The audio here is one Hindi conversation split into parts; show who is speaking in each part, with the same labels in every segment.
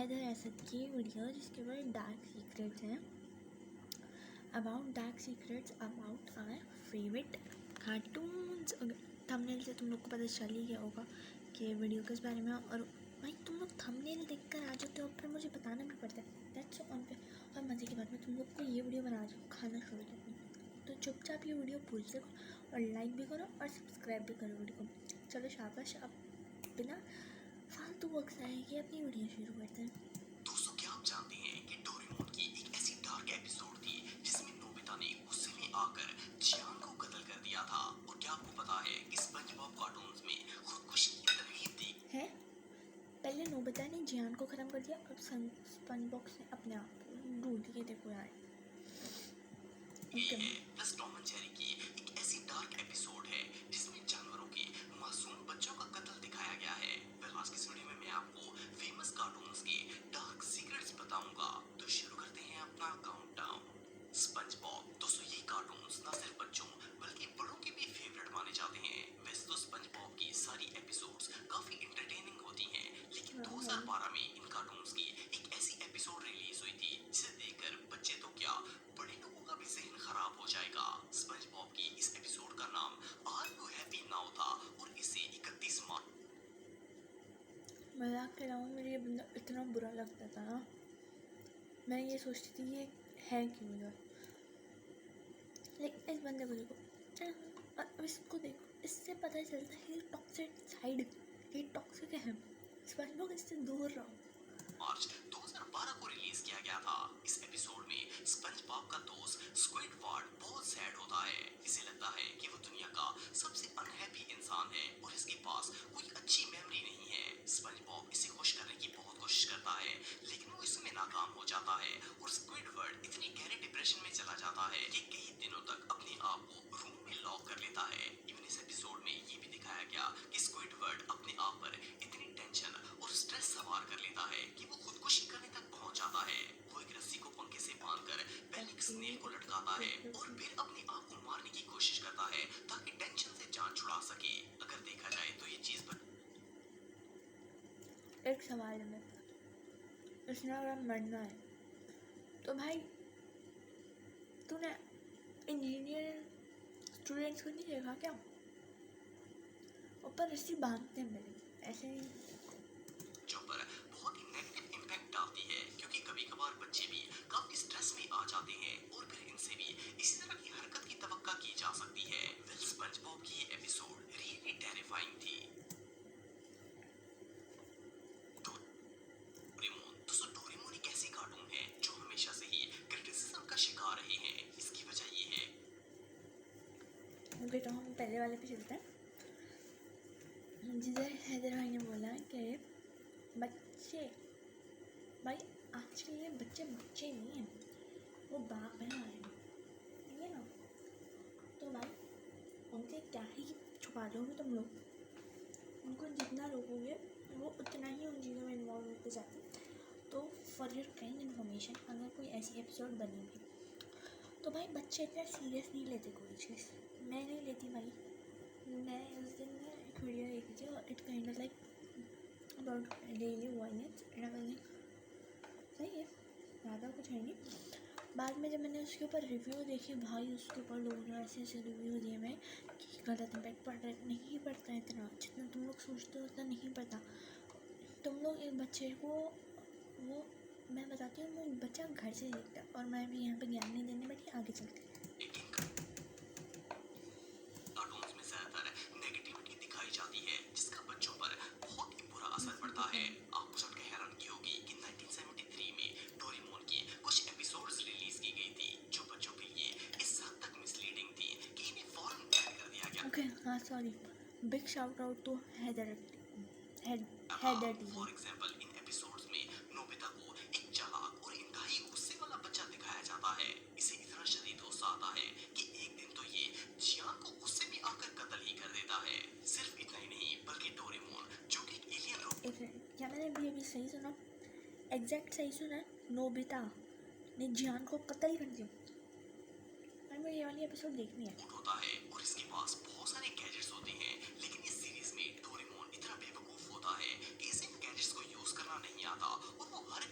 Speaker 1: हैदर असद की वीडियो जिसके ऊपर डार्क सीक्रेट्स हैं, about dark secrets about our favourite cartoons. Thumbnail से तुम लोग को पता चल ही गया होगा कि वीडियो किस बारे में। और भाई तुम लोग थंबनेल देखकर आ जाते हो, फिर मुझे बताना भी पड़ता है। दैट्स ऑन पे। और मज़े की बात में तुम लोग को ये वीडियो बना दो खाना शुरू करो, तो चुपचाप ये वीडियो पूरी से करो और लाइक भी करो और सब्सक्राइब भी करो वीडियो को। चलो शाबाश, अब बिना फालतू वक्त आए कि अपनी वीडियो शुरू करते हैं।
Speaker 2: दोस्तों, क्या आप जानते हैं कि डोरेमोन की एक ऐसी डार्क एपिसोड थी जिसमें नोबिता ने गुस्से में आकर जियान को कत्ल कर दिया था। और क्या आपको पता है कि स्पंजबॉब कार्टून्स में खुदकुशी की तरकीब थी
Speaker 1: है? पहले नोबिता ने जियान को ख़त्म कर दिया, अब स्पंजबॉब ने अपने आप ढूंढ के देखो यार।
Speaker 2: ये है प्लस टॉम एंड जेरी की एक ऐसी डार्क एपिसोड है जिसमें जानवरों के मासूम बच्चों का कत्ल दिखाया गया है। वेल, आज की इस वीडियो में मैं आपको फेमस कार्टून्स के डार्क सीक्रेट्स बताऊंगा। तो शुरू करते हैं अपना काउंटडाउन। स्पंजबॉब। दोस्तों, ये कार्टून्स न सिर्फ बच्चों बल्कि बड़ों के भी फेवरेट माने जाते हैं। वैसे तो स्पंजबॉब की सारी एपिसोड्स काफी एंटरटेनिंग होती हैं, लेकिन 2012 में इन कार्टून्स की एक ऐसी एपिसोड रिलीज हुई थी जिसे देखकर बच्चे तो क्या, बड़े लोगों का भी जहन खराब हो जाएगा। स्पंजबॉब की इस एपिसोड का नाम आर यू हैप्पी नाउ था और इसे 31 मार्च।
Speaker 1: मजाक के अलावा मुझे ये बंदा इतना बुरा लगता था ना, मैं ये सोचती थी ये है क्यों इधर। लेकिन इस बंदे को देखो और अब इसको देखो, इससे पता चलता है टॉक्सिक साइड, ये टॉक्सिक है। स्पंजबॉब इससे दूर रहो।
Speaker 2: मार्च 2012 को रिलीज किया गया था। इस एपिसोड में स्पंजबॉब का दोस्त स्क्विडवार्ड बहुत सैड होता है। इसे लगता है कि वो दुनिया का सबसे अनहैप्पी इंसान है और इसके पास कोई अच्छी मेमोरी नहीं है। स्पंजबॉब इसे खुश करने की बहुत कोशिश करता है, लेकिन वो इसमें नाकाम हो जाता है और स्क्विडवार्ड इतनी गहरे डिप्रेशन में चला जाता है कि कई दिनों तक अपने आप को रूम में लॉक कर लेता है। इवन इस एपिसोड में ये भी दिखाया गया कि स्क्विडवार्ड अपने आप पर इतनी टेंशन और स्ट्रेस सवार कर लेता है कि वो खुदकुशी करने तक पहुंच जाता है। वो एक रस्सी को पंखे से बांधकर पहले एक स्नेल को लटकाता है और फिर अपने आप को मारने की कोशिश करता है ताकि टेंशन से जान छुड़ा सके। अगर देखा जाए तो ये चीज
Speaker 1: एक सवाल है मेरे पास, इसने अगर मरना है तो भाई तूने इंजीनियर स्टूडेंट्स को नहीं देखा क्या? ऊपर रस्सी बांधते हैं मेरे ऐसे ही।
Speaker 2: जो पर बहुत ही नेगेटिव इम्पैक्ट डालती है, क्योंकि कभी कभार बच्चे भी काफी स्ट्रेस में आ जाते हैं और फिर इनसे भी इसी तरह की हरकत की तवक्का की जा सकती है। वेल, स्पंजबॉब की ये एपिसोड रियली टेरिफाइंग थी। डोरेमोन। दोस्तों, डोरेमोन एक ऐसी कार्टून है जो हमेशा से ही क्रिटिसिज्म का शिकार रहे हैं। इसकी वजह ये है।
Speaker 1: ओके, तो हम पहले वाले पे चलते हैं जिधर हैदर भाई ने बोला कि बच्चे, भाई एक्चुअली ये बच्चे नहीं हैं, वो बाप है हमारे, ठीक है ना? तो भाई उनसे क्या ही छुपा लोगे तुम लोग, उनको जितना रोकोगे वो उतना ही उन चीज़ों में इन्वॉल्व होते जाते। तो फॉर योर काइंड इन्फॉर्मेशन, अगर कोई ऐसी एपिसोड बनी भी तो भाई बच्चे इतना सीरियस नहीं लेते कोई चीज़। मैं नहीं लेती भाई। मैं उस दिन ना एक वीडियो देखी थी और it kind of like about daily violence, सही है, ज़्यादा कुछ है नहीं। बाद में जब मैंने उसके ऊपर रिव्यू देखे, भाई उसके ऊपर लोगों ने ऐसे ऐसे रिव्यू दिए मैं कि गलत इम्पैक्ट पड़ रहा है। नहीं पड़ता है इतना, जितना तुम लोग सोचते हो उतना नहीं पड़ता। तुम लोग एक बच्चे को, वो मैं बताती हूँ, वो बच्चा घर से देखता है और मैं भी यहाँ पे ज्ञान नहीं देने बैठी, आगे चलते हैं।
Speaker 2: कार्टून्स में ज्यादातर नेगेटिविटी दिखाई जाती है जिसका बच्चों पर बहुत ही बुरा असर पड़ता है। आपको सुनकर हैरानगी होगी कि 1973 में डोरेमोन की कुछ एपिसोड्स रिलीज की गई थी जो बच्चों के लिए इस हद तक मिसलीडिंग थी कि इन्हें फौरन बैन कर दिया गया।
Speaker 1: ओके, हाँ sorry, big shout out to Haider TV.
Speaker 2: For example, इन एपिसोड्स में नोबिता को एक चालाक और इंतहाई गुस्से वाला बच्चा दिखाया जाता है। इसे इतना शदीद गुस्सा आता है कि एक दिन तो ये जियान को गुस्से में आकर कत्ल ही कर देता है। सिर्फ इतना ही नहीं, बल्कि डोरेमोन जो कि एक एलियन
Speaker 1: एक मिनट, क्या मैंने अभी सही सुना? एग्जैक्ट सही सुना? नोबिता ने जियान को कत्ल कर दिया। मुझे ये वाली एपिसोड देखनी है।
Speaker 2: होता है और इसके पास बहुत सारे गैजेट्स होते हैं, लेकिन इस सीरीज में डोरेमोन इतना बेवकूफ होता है कि इसे इन गैजेट्स को यूज करना नहीं आता और वो हर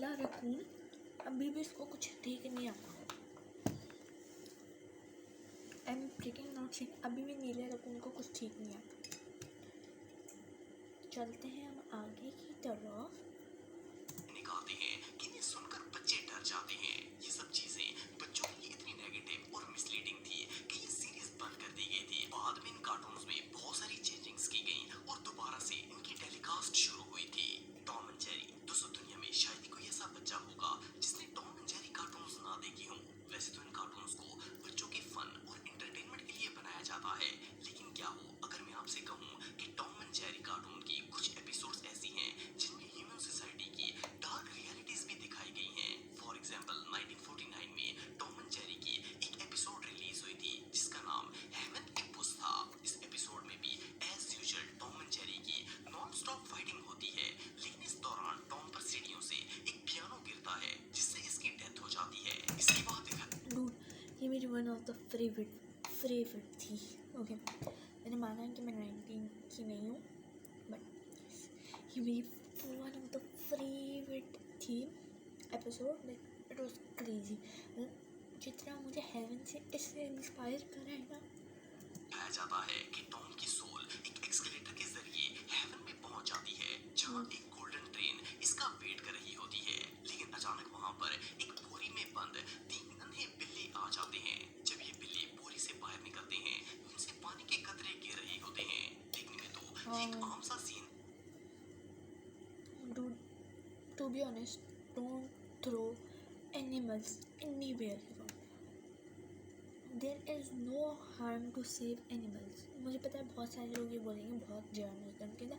Speaker 1: नीला रकून अभी भी इसको कुछ ठीक नहीं आता। I am freaking not seen, अभी भी नीले रकून को कुछ ठीक नहीं आता। चलते हैं हम आगे की तरफ।
Speaker 2: निकालते हैं कि इन्हें सुनकर बच्चे डर जाते हैं। ये सब चीजें बच्चों के लिए इतनी नेगेटिव और मिसलीडिंग थी कि ये सीरीज बंद कर दी गई थी। बाद में इन कार्टून्स में बहुत सारी चेंजिंग्स की गई और दोबारा से इनकी टेलीकास्ट शुरू हुई थी। टॉम एंड जेरी, दोस्तों दुनिया में शायद ही कोई ऐसा बच्चा होगा जिसने टॉम एंड जेरी कार्टून्स ना देखे हों। वैसे तो इन कार्टून्स को बच्चों के फन और एंटरटेनमेंट के लिए बनाया जाता है, लेकिन क्या हो अगर मैं आपसे कहूँ कि टॉम एंड जेरी कार्टून की कुछ एपिसोड्स ऐसी हैं जिनमें ह्यूमन सोसाइटी की डार्क रियलिटीज भी दिखाई गई हैं। फॉर एग्जांपल 1949 में टॉम एंड जेरी की एक एपिसोड रिलीज हुई थी जिसका नाम हेवन इम्पुस था। इस एपिसोड में भी as usual Tom and Jerry की नॉन स्टॉप फाइटिंग होती है, लेकिन इस दौरान टॉम पर सीढ़ियों से एक पियानो गिरता है जिससे इसकी डेथ हो जाती है। इसके बाद
Speaker 1: डूड, ये मेरी वन ऑफ द फेवरेट थी। ओके, मैंने माना कि मैं 19 की नहीं हूँ, बट ये मेरी वन ऑफ द फेवरेट थी episode. Like it was crazy. जितना मुझे हेवन से इससे इंस्पायर करा है ना।
Speaker 2: कहा जाता है कि टॉम की सोल एक एस्केलेटर के जरिए हेवन में पहुंच जाती है जहां एक गोल्डन ट्रेन इसका वेट कर रही होती है, लेकिन अचानक वहां पर एक बोरी में बंद 3 नन्हे बिल्ली आ जाते हैं। जब ये बिल्ली बोरी से बाहर निकलते हैं, उनसे पानी के कतरे गिर रहे होते हैं। देखने में तो ये एक आम सा scene.
Speaker 1: Dude, to be honest, don't throw animals anywhere. There is no harm to save animals. मुझे पता है बहुत सारे लोग ये बोलेंगे, बहुत जर्नलिस्ट के अंदर,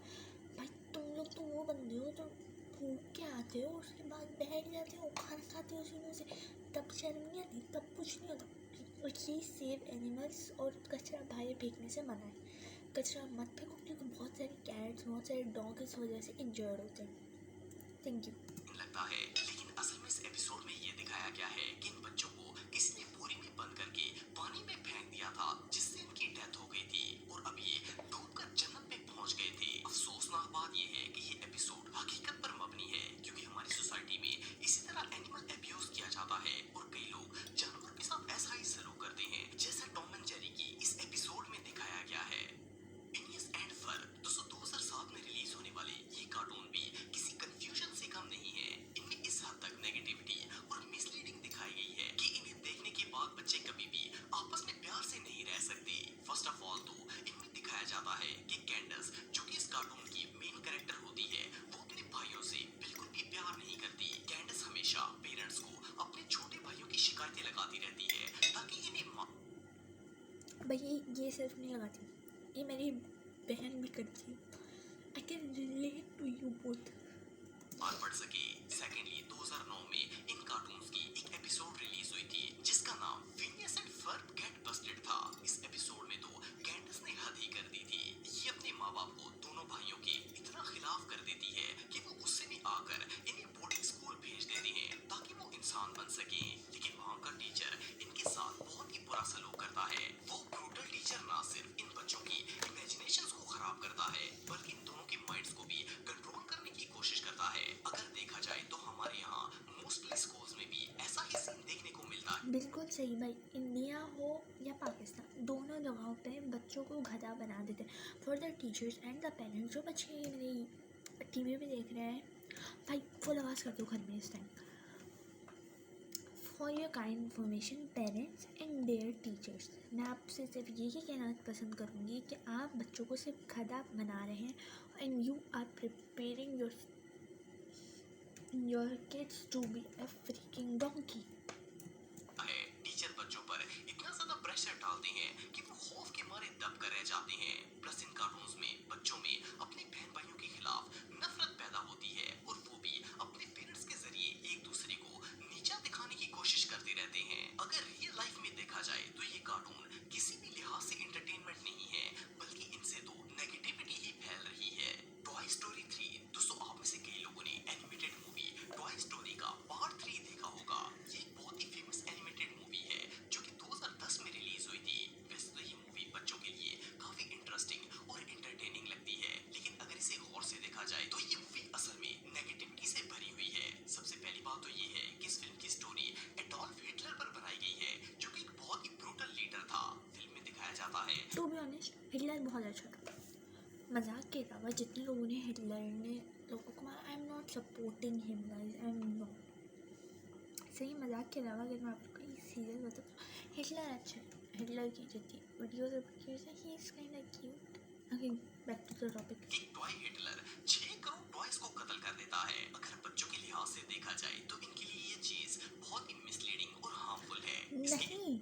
Speaker 1: भाई तुम लोग तो वो बंदे हो तो भूख के आते हो, उसके बाद बैठ जाते हो, खाना खाते हो उसी मुँह से, तब शर्म नहीं आती, तब कुछ नहीं होता। प्लीज सेव एनिमल्स और कचरा बाहर फेंकने से मना है। कचरा मत फेंको क्योंकि बहुत सारे कैट्स, बहुत सारे डॉग इस वजह से इंजर्ड होते हैं। Thank you.
Speaker 2: लगता है, लेकिन असल में इस एपिसोड में ये दिखाया गया है कि इन बच्चों को किसी ने बोरी में बंद करके पानी में फेंक दिया था जिससे इनकी डेथ हो गई थी और अब ये डूबकर जन्नत में पहुंच गए थे। अफसोसनाक बात ये है कि ये एपिसोड हकीकत पर मबनी है क्योंकि हमारी सोसाइटी में इसी तरह एनिमल अब्यूज किया जाता है और कई लोग जानवरों के साथ ऐसा ही सलूक करते हैं जैसा टॉम एंड जेरी की इस एपिसोड में दिखाया गया है। फिनियस एंड फर्ब, दोस्तों 2007 में रिलीज होने वाले ये कार्टून भी किसी कंफ्यूजन से कम नहीं है। इनमें इस हद तक नेगेटिविटी और मिसलीडिंग दिखाई गई है कि इन्हें देखने के बाद बच्चे कभी भी आपस में प्यार से नहीं रह सकते। फर्स्ट ऑफ ऑल तो इनमें दिखाया जाता है कि कैंडस, जो कि इस कार्टून की मेन कैरेक्टर होती है, वो अपने भाइयों से बिल्कुल भी प्यार नहीं करती। कैंडस हमेशा पेरेंट्स को अपने छोटे भाइयों की शिकायतें लगाती रहती है ताकि इन्हें
Speaker 1: भाई ये सिर्फ नहीं लगाती, ये मेरी बहन भी करती। I can relate to you both.
Speaker 2: और बढ़ सके। सेकेंडली 2009 में इन कार्टून्स की एक एपिसोड रिलीज हुई थी जिसका नाम Phineas and Ferb get busted था। इस एपिसोड में तो कैंडस ने हद ही कर दी थी। ये अपने माँ बाप को दोनों भाइयों के इतना खिलाफ कर देती है कि वो गुस्से में आकर इन्हें बोर्डिंग स्कूल भेज देते हैं ताकि वो इंसान बन सके। लेकिन वहाँ का टीचर इनके साथ बहुत ही बुरा सलूक करता है। वो ब्रूटल टीचर ना सिर्फ इन बच्चों की इमेजिनेशंस को खराब करता है बल्कि इन दोनों के माइंड्स को भी कंट्रोल करने की कोशिश करता है। अगर देखा जाए तो हमारे यहाँ मोस्टली स्कूल्स में भी ऐसा ही सीन देखने को मिलता है।
Speaker 1: बिल्कुल सही भाई, इंडिया हो या पाकिस्तान, दोनों जगहों पे बच्चों को गधा बना देते हैं। For the teachers and the parents, जो बच्चे मेरी टीवी पे देख रहे हैं, भाई फुल आवाज़ कर दो घर में इस time. For your kind information parents and there teachers, मैं आपसे सिर्फ यही कहना पसंद करूँगी कि आप बच्चों को सिर्फ गधा बना रहे हैं and you are preparing your kids to be a freaking donkey.
Speaker 2: Teacher बच्चों पर इतना ज्यादा प्रेशर डालते हैं कि वो खौफ के मारे दब कर रह जाते हैं। प्लस इन कार्टून्स में बच्चों में अपने बहन भाइयों के खिलाफ नफरत पैदा होती है और वो भी अपने पेरेंट्स के जरिए एक दूसरे को नीचा दिखाने की कोशिश करते रहते हैं। अगर रियल लाइफ में देखा जाए तो ये कार्टून किसी भी लिहाज से एंटरटेनमेंट नहीं है बल्कि इनसे तो नेगेटिविटी ही फैल रही है। टॉय स्टोरी 3, दोस्तों आप में से कई लोगों ने एनिमेटेड मूवी टॉय स्टोरी का पार्ट 3 देखा होगा। ये एक बहुत ही फेमस एनिमेटेड मूवी है जो कि 2010 में रिलीज हुई थी। वैसे तो ये मूवी बच्चों के लिए काफी इंटरेस्टिंग और एंटरटेनिंग लगती है, लेकिन अगर इसे गौर से देखा जाए
Speaker 1: बहुत अच्छा था। मजाक के अलावा जितने लोगों ने हिटलर ने लोगों को मारा, I am not supporting him guys, I am not. सही मजाक के अलावा अगर मैं आपको सीरियस बताऊँ, हिटलर अच्छा है, हिटलर की जितनी videos he is kind of cute. Okay, back to the topic.
Speaker 2: एक टॉय हिटलर 6 करोड़ टॉयज को कत्ल कर देता है। अगर बच्चों के लिहाज से देखा जाए तो इनके लिए ये चीज बहुत ही मिसलीडिंग और हार्मफुल है।
Speaker 1: नहीं,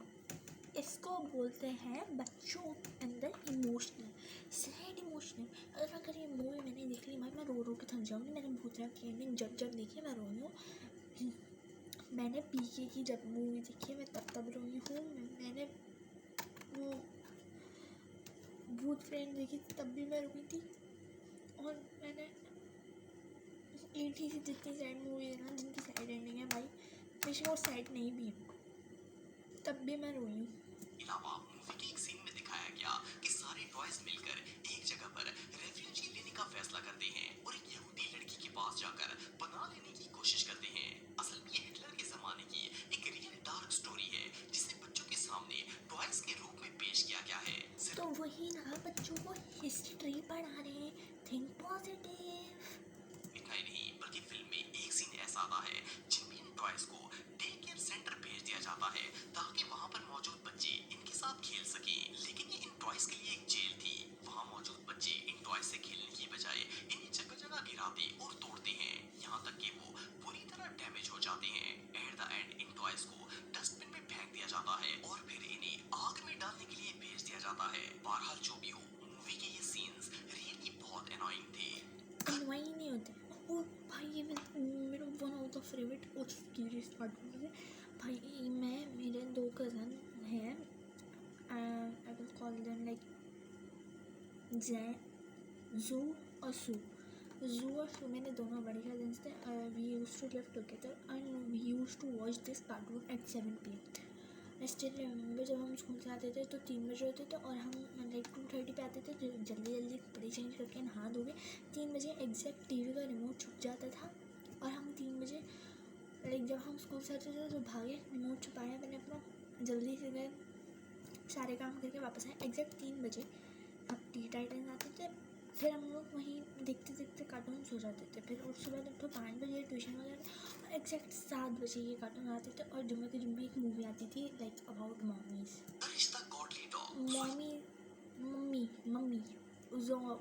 Speaker 1: इसको बोलते हैं बच्चों के अंदर इमोशनल, सैड इमोशनल। अगर ये मूवी मैंने देख ली भाई, मैं रो रो के थक जाऊँगी। मैंने भूतनाथ की एंडिंग जब जब देखी मैं रोई हूँ। मैंने पीके की जब मूवी देखी है मैं तब रोई हूँ। मैंने वो भूत फ्रेंड देखी तब भी मैं रोई थी। और मैंने ईटी सी जितनी सैड मूवी है ना, जिनकी सैड एंडिंग है भाई, बेशक वो सैड नहीं भी है, तब भी मैं रोई हूँ।
Speaker 2: अलावा मूवी के एक सीन में दिखाया गया कि सारे टॉयज मिलकर एक जगह पर रेफ्यूजी लेने का फैसला करते हैं और एक यहूदी लड़की के पास जाकर पनाह लेने की कोशिश करते हैं। असल में ये हिटलर के जमाने की एक रियल डार्क स्टोरी है जिसे बच्चों के सामने टॉयज के रूप में पेश किया गया है।
Speaker 1: तो वही ना, बच्चों को हिस्ट्री पढ़ा रहे हैं, थिंक पॉजिटिव।
Speaker 2: इतना ही नहीं बल्कि फिल्म में एक सीन ऐसा आता है जिनमें इन टॉयज को डे केयर सेंटर भेज दिया जाता है ताकि वहाँ पर मौजूद बच्चे इनके साथ खेल सके। लेकिन ये इन टॉयज के लिए एक जेल थी। वहाँ मौजूद बच्चे इन टॉयज से खेलने की बजाय इन्हें जगह जगह गिराते और तोड़ते हैं, यहाँ तक कि वो पूरी तरह डैमेज हो जाते हैं। At the and in toys को डस्टबिन में फेंक दिया जाता है और फिर इन्हें आग में डालने के लिए भेज दिया जाता है। बहरहाल जो भी हो, मूवी के ये सीन्स रियली बहुत एनोइंग थे।
Speaker 1: अनवाइंग नहीं होते। ओ भाई, ये मेरा वन ऑफ द फेवरेट और सीरीज कार्टून है भाई। मेरे 2 कज़न हैं, I will call them like जू और सू। जू और सू मेरे दोनों बड़े कज़न्स थे। We used to live together and we used to watch this cartoon at 7 PM। I still remember जब हम स्कूल से आते थे तो 3 बजे होते थे और हम लाइक 2:30 पे आते थे, तो जल्दी जल्दी कपड़े चेंज करके नहा धो के 3 बजे एग्जैक्ट टीवी का रिमोट छुप जाता था और हम 3 बजे लाइक जब हम स्कूल से आते थे तो भागे, रिमोट छुपाया मैंने अपना, जल्दी से गए, सारे काम करके वापस आए। एग्जैक्ट 3 बजे अब टी टाइटन आते थे, फिर हम लोग वहीं देखते देखते कार्टून सो जाते थे। फिर उस सुबह उठो 5 बजे ट्यूशन वगैरह, और एग्जैक्ट 7 बजे ये कार्टून आते थे। और जुम्मे के जुम्मे एक मूवी आती थी लाइक अबाउट मॉमीज, मम्मी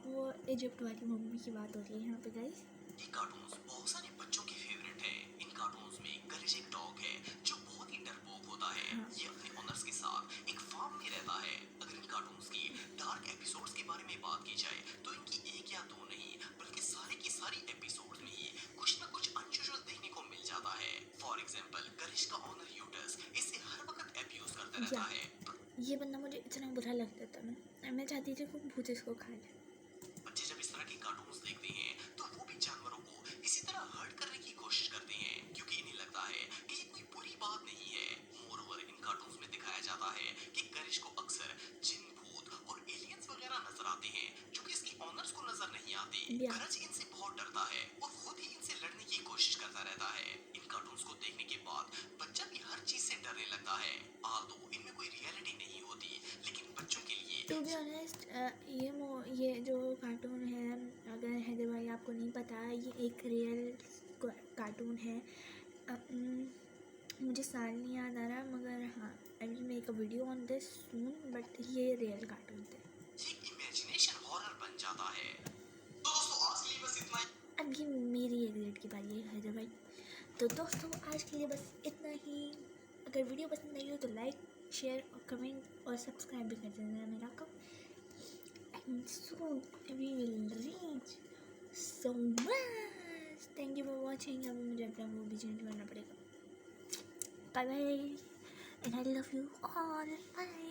Speaker 1: वो इजिप्ट वाली मम्मी की बात हो रही है यहाँ पे गाइस।
Speaker 2: ये कार्टून्स बहुत सारे बच्चों के फेवरेट हैं। इन कार्टून्स में करिश एक डॉग है जो बहुत ही डरपोक होता है।
Speaker 1: हाँ।
Speaker 2: ये अपने ओनर्स के साथ एक फार्म में रहता है। अगर इन कार्टून्स की डार्क एपिसोड्स के बारे में बात की जाए तो इनकी एक या दो नहीं बल्कि सारी की सारी एपिसोड्स में ही कुछ न कुछ अनयूजुअल देखने को मिल जाता है। फॉर एग्जाम्पल, करिश का ओनर यूटस इसे हर वक्त अब्यूज करता रहता है।
Speaker 1: ये बंदा मुझे इतना बुरा लगता था ना, मैं चाहती थी कि भूत इसको खा ले।
Speaker 2: बच्चे जब इस तरह के कार्टून्स देखते हैं तो वो भी जानवरों को इसी तरह हर्ट करने की कोशिश करते हैं क्योंकि इन्हें लगता है कि ये कोई बुरी बात नहीं है। मोरओवर इन कार्टून्स में दिखाया जाता है कि करिश को अक्सर जिन, भूत और एलियंस वगैरह नजर आते हैं जो कि इसके ओनर्स को नजर नहीं आते। करिश इनसे बहुत डरता है और खुद ही इनसे लड़ने की कोशिश करता रहता है। इन कार्टून्स को देखने के बाद बच्चा भी हर चीज से डरने लगता है। आल्दो इनमें कोई रियलिटी नहीं होती, लेकिन बच्चों के लिए
Speaker 1: टू बी ऑनेस्ट ये जो कार्टून है, अगर हैदर भाई आपको नहीं पता, ये एक रियल कार्टून है। मुझे साल नहीं याद आ रहा, मगर हाँ, I will make a video on this soon, but ये रियल कार्टून थे।
Speaker 2: इमेजिनेशन हॉरर बन जाता है। तो दोस्तों आज के लिए बस इतना ही।
Speaker 1: अभी मेरी एक रेट की बारी है हैदर भाई। तो दोस्तों आज के लिए बस इतना ही। अगर वीडियो पसंद आई हो तो लाइक, शेयर और कमेंट और सब्सक्राइब भी कर देना मेरा को। And soon we will reach so much. Thank you for watching. अब मुझे अपना वो भी चेंज करना पड़ेगा। Bye bye and I love you all. Bye.